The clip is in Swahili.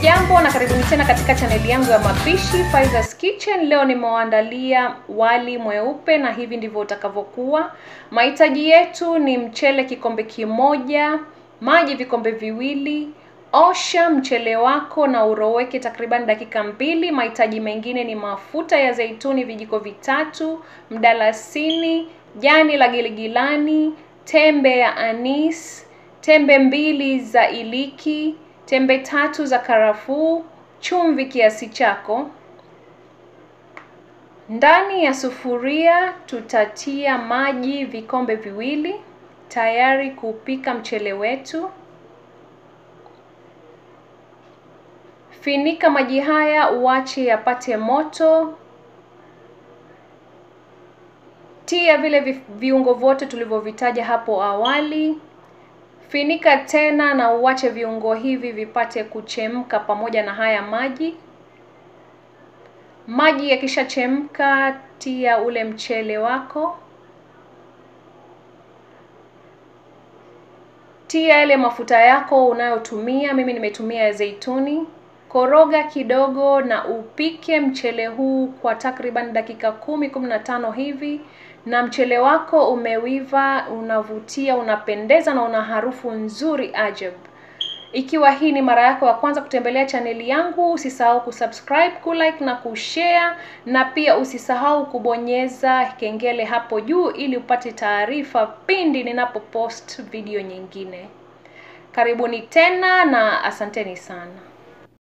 Hamjambo na karibuni tena katika chaneli yangu ya mapishi Faiza's Kitchen. Leo nimewaandalia wali mweupe na hivi ndivyo utakavyokuwa. Mahitaji yetu ni mchele kikombe kimoja, maji vikombe viwili. Osha mchele wako na uroweke takriban dakika 2. Mahitaji mengine ni mafuta ya zaituni vijiko vitatu, mdalasini, jani la gilgilani, tembe ya anise, tembe 2 za iliki, tembe 3 za karafuu, chumvi kiasi chako. Ndani ya sufuria tutatia maji vikombe viwili, tayari kupika mchele wetu. Finika maji haya uache yapate moto. Tia vile viungo vyote tulivyovitaja hapo awali. Finika tena na uache viungo hivi vipate kuchemka pamoja na haya maji. Maji yakishachemka, tia ule mchele wako. Tia ile mafuta yako unayotumia, mimi nimetumia ya zaituni. Koroga kidogo na upike mchele huu kwa takriban dakika 10-15 hivi. Na mchele wako umewiva, unavutia, unapendeza na una harufu nzuri ajabu. Ikiwa hii ni mara yako ya kwanza kutembelea chaneli yangu, usisahau kusubscribe, kulike na kushare, na pia usisahau kubonyeza kengele hapo juu ili upate taarifa pindi ninapopost video nyingine. Karibuni tena na asanteni sana.